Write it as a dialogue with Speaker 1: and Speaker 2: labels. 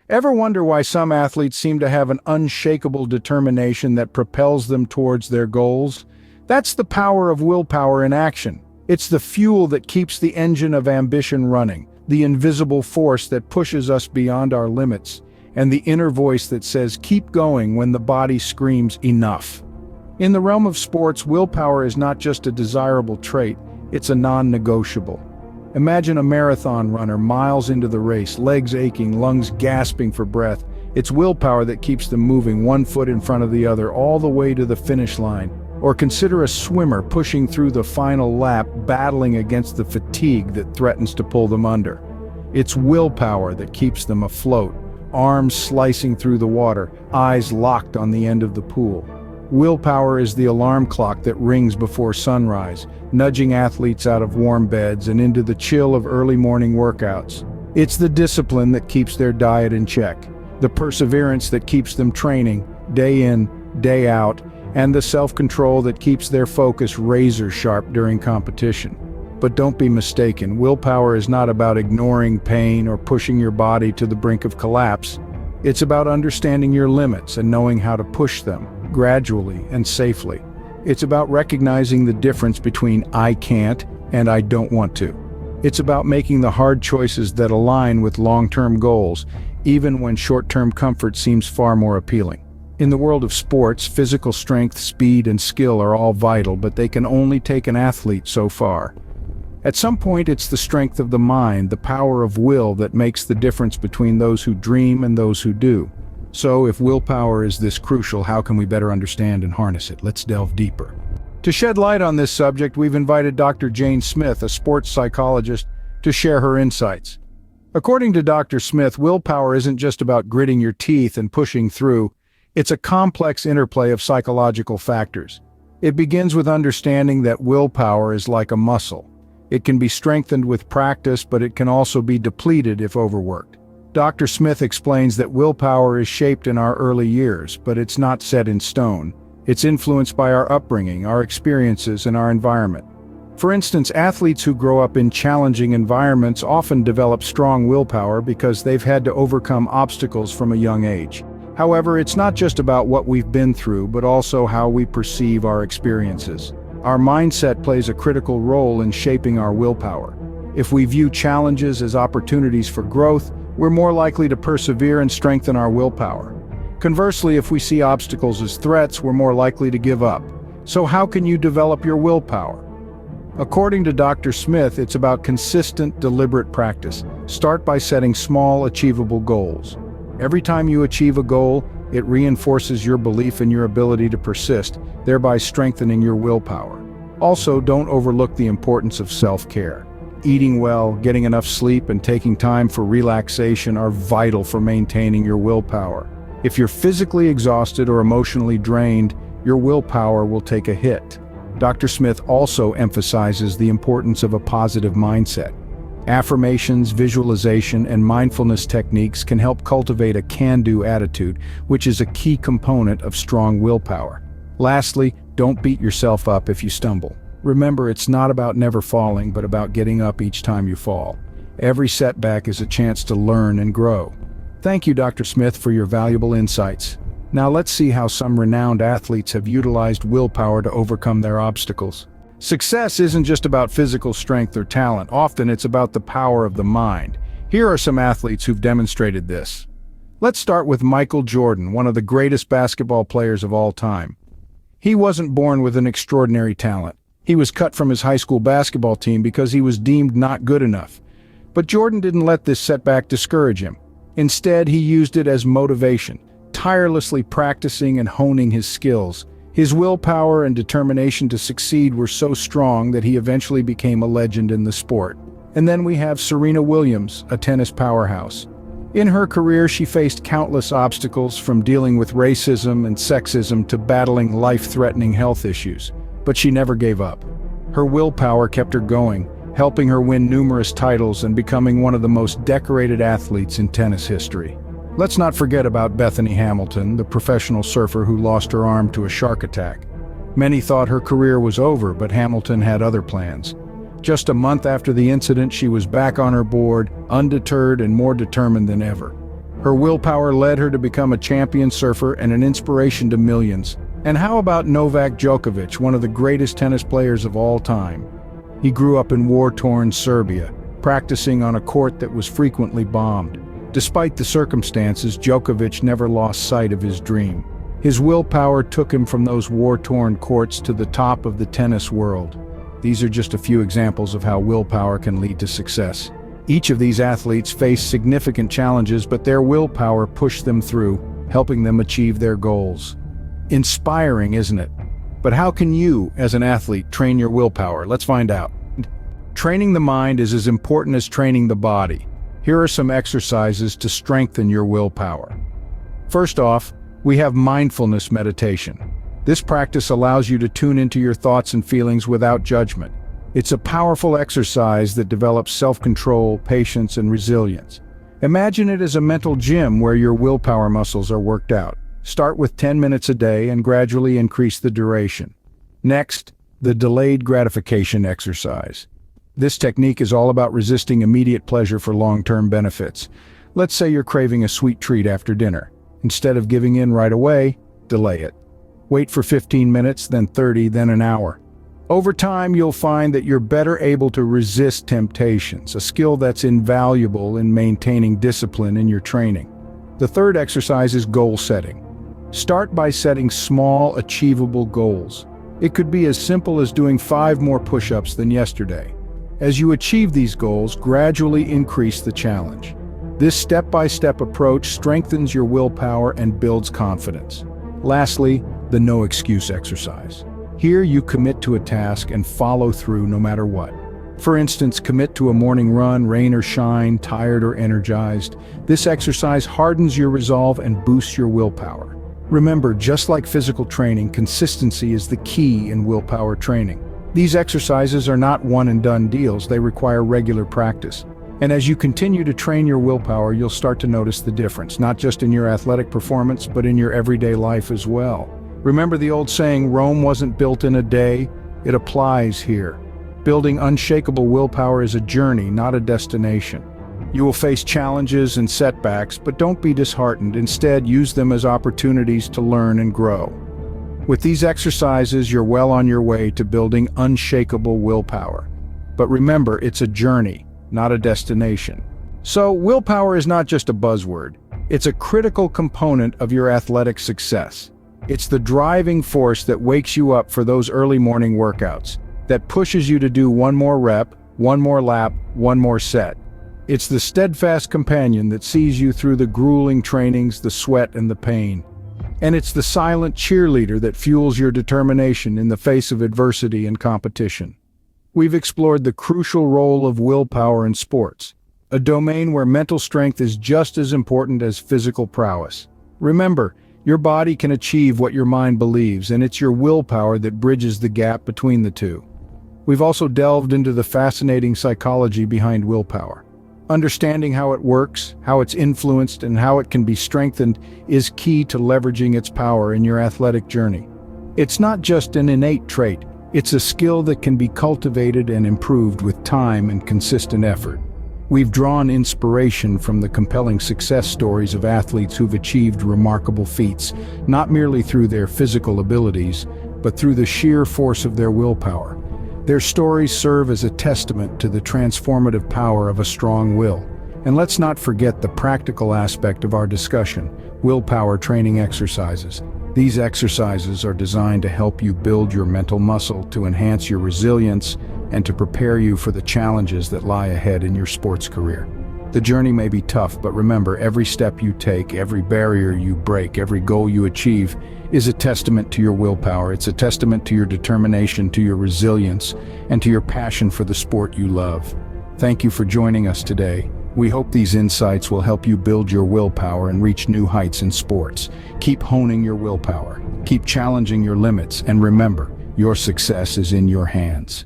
Speaker 1: Ever wonder why some athletes seem to have an unshakable determination that propels them towards their goals? That's the power of willpower in action. It's the fuel that keeps the engine of ambition running, the invisible force that pushes us beyond our limits, and the inner voice that says keep going when the body screams enough. In the realm of sports, willpower is not just a desirable trait, it's a non-negotiable. Imagine a marathon runner miles into the race, legs aching, lungs gasping for breath. It's willpower that keeps them moving one foot in front of the other all the way to the finish line. Or consider a swimmer pushing through the final lap, battling against the fatigue that threatens to pull them under. It's willpower that keeps them afloat, arms slicing through the water, eyes locked on the end of the pool. Willpower is the alarm clock that rings before sunrise, nudging athletes out of warm beds and into the chill of early morning workouts. It's the discipline that keeps their diet in check, the perseverance that keeps them training, day in, day out, and the self-control that keeps their focus razor-sharp during competition. But don't be mistaken, willpower is not about ignoring pain or pushing your body to the brink of collapse. It's about understanding your limits and knowing how to push them, gradually and safely. It's about recognizing the difference between I can't and I don't want to. It's about making the hard choices that align with long-term goals, even when short-term comfort seems far more appealing. In the world of sports, physical strength, speed, and skill are all vital, but they can only take an athlete so far. At some point, it's the strength of the mind, the power of will that makes the difference between those who dream and those who do. So, if willpower is this crucial, how can we better understand and harness it? Let's delve deeper. To shed light on this subject, we've invited Dr. Jane Smith, a sports psychologist, to share her insights. According to Dr. Smith, willpower isn't just about gritting your teeth and pushing through. It's a complex interplay of psychological factors. It begins with understanding that willpower is like a muscle. It can be strengthened with practice, but it can also be depleted if overworked. Dr. Smith explains that willpower is shaped in our early years, but it's not set in stone. It's influenced by our upbringing, our experiences, and our environment. For instance, athletes who grow up in challenging environments often develop strong willpower because they've had to overcome obstacles from a young age. However, it's not just about what we've been through, but also how we perceive our experiences. Our mindset plays a critical role in shaping our willpower. If we view challenges as opportunities for growth, we're more likely to persevere and strengthen our willpower. Conversely, if we see obstacles as threats, we're more likely to give up. So how can you develop your willpower? According to Dr. Smith, it's about consistent, deliberate practice. Start by setting small, achievable goals. Every time you achieve a goal, it reinforces your belief in your ability to persist, thereby strengthening your willpower. Also, don't overlook the importance of self-care. Eating well, getting enough sleep, and taking time for relaxation are vital for maintaining your willpower. If you're physically exhausted or emotionally drained, your willpower will take a hit. Dr. Smith also emphasizes the importance of a positive mindset. Affirmations, visualization, and mindfulness techniques can help cultivate a can-do attitude, which is a key component of strong willpower. Lastly, don't beat yourself up if you stumble. Remember, it's not about never falling, but about getting up each time you fall. Every setback is a chance to learn and grow. Thank you, Dr. Smith, for your valuable insights. Now let's see how some renowned athletes have utilized willpower to overcome their obstacles. Success isn't just about physical strength or talent. Often it's about the power of the mind. Here are some athletes who've demonstrated this. Let's start with Michael Jordan, one of the greatest basketball players of all time. He wasn't born with an extraordinary talent. He was cut from his high school basketball team because he was deemed not good enough. But Jordan didn't let this setback discourage him. Instead, he used it as motivation, tirelessly practicing and honing his skills. His willpower and determination to succeed were so strong that he eventually became a legend in the sport. And then we have Serena Williams, a tennis powerhouse. In her career, she faced countless obstacles, from dealing with racism and sexism to battling life-threatening health issues. But she never gave up. Her willpower kept her going, helping her win numerous titles and becoming one of the most decorated athletes in tennis history. Let's not forget about Bethany Hamilton, the professional surfer who lost her arm to a shark attack. Many thought her career was over, but Hamilton had other plans. Just a month after the incident, she was back on her board, undeterred and more determined than ever. Her willpower led her to become a champion surfer and an inspiration to millions. And how about Novak Djokovic, one of the greatest tennis players of all time? He grew up in war-torn Serbia, practicing on a court that was frequently bombed. Despite the circumstances, Djokovic never lost sight of his dream. His willpower took him from those war-torn courts to the top of the tennis world. These are just a few examples of how willpower can lead to success. Each of these athletes faced significant challenges, but their willpower pushed them through, helping them achieve their goals. Inspiring, isn't it? But how can you, as an athlete, train your willpower? Let's find out. Training the mind is as important as training the body. Here are some exercises to strengthen your willpower. First off, we have mindfulness meditation. This practice allows you to tune into your thoughts and feelings without judgment. It's a powerful exercise that develops self-control, patience, and resilience. Imagine it as a mental gym where your willpower muscles are worked out. Start with 10 minutes a day and gradually increase the duration. Next, the delayed gratification exercise. This technique is all about resisting immediate pleasure for long-term benefits. Let's say you're craving a sweet treat after dinner. Instead of giving in right away, delay it. Wait for 15 minutes, then 30, then an hour. Over time, you'll find that you're better able to resist temptations, a skill that's invaluable in maintaining discipline in your training. The third exercise is goal setting. Start by setting small, achievable goals. It could be as simple as doing 5 more push-ups than yesterday. As you achieve these goals, gradually increase the challenge. This step-by-step approach strengthens your willpower and builds confidence. Lastly, the no-excuse exercise. Here you commit to a task and follow through no matter what. For instance, commit to a morning run, rain or shine, tired or energized. This exercise hardens your resolve and boosts your willpower. Remember, just like physical training, consistency is the key in willpower training. These exercises are not one-and-done deals. They require regular practice. And as you continue to train your willpower, you'll start to notice the difference, not just in your athletic performance, but in your everyday life as well. Remember the old saying, Rome wasn't built in a day? It applies here. Building unshakable willpower is a journey, not a destination. You will face challenges and setbacks, but don't be disheartened. Instead, use them as opportunities to learn and grow. With these exercises, you're well on your way to building unshakable willpower. But remember, it's a journey, not a destination. So, willpower is not just a buzzword. It's a critical component of your athletic success. It's the driving force that wakes you up for those early morning workouts, that pushes you to do one more rep, one more lap, one more set. It's the steadfast companion that sees you through the grueling trainings, the sweat, and the pain. And it's the silent cheerleader that fuels your determination in the face of adversity and competition. We've explored the crucial role of willpower in sports, a domain where mental strength is just as important as physical prowess. Remember, your body can achieve what your mind believes, and it's your willpower that bridges the gap between the two. We've also delved into the fascinating psychology behind willpower. Understanding how it works, how it's influenced, and how it can be strengthened is key to leveraging its power in your athletic journey. It's not just an innate trait, it's a skill that can be cultivated and improved with time and consistent effort. We've drawn inspiration from the compelling success stories of athletes who've achieved remarkable feats, not merely through their physical abilities, but through the sheer force of their willpower. Their stories serve as a testament to the transformative power of a strong will. And let's not forget the practical aspect of our discussion, willpower training exercises. These exercises are designed to help you build your mental muscle, to enhance your resilience, and to prepare you for the challenges that lie ahead in your sports career. The journey may be tough, but remember, every step you take, every barrier you break, every goal you achieve is a testament to your willpower. It's a testament to your determination, to your resilience, and to your passion for the sport you love. Thank you for joining us today. We hope these insights will help you build your willpower and reach new heights in sports. Keep honing your willpower, keep challenging your limits, and remember, your success is in your hands.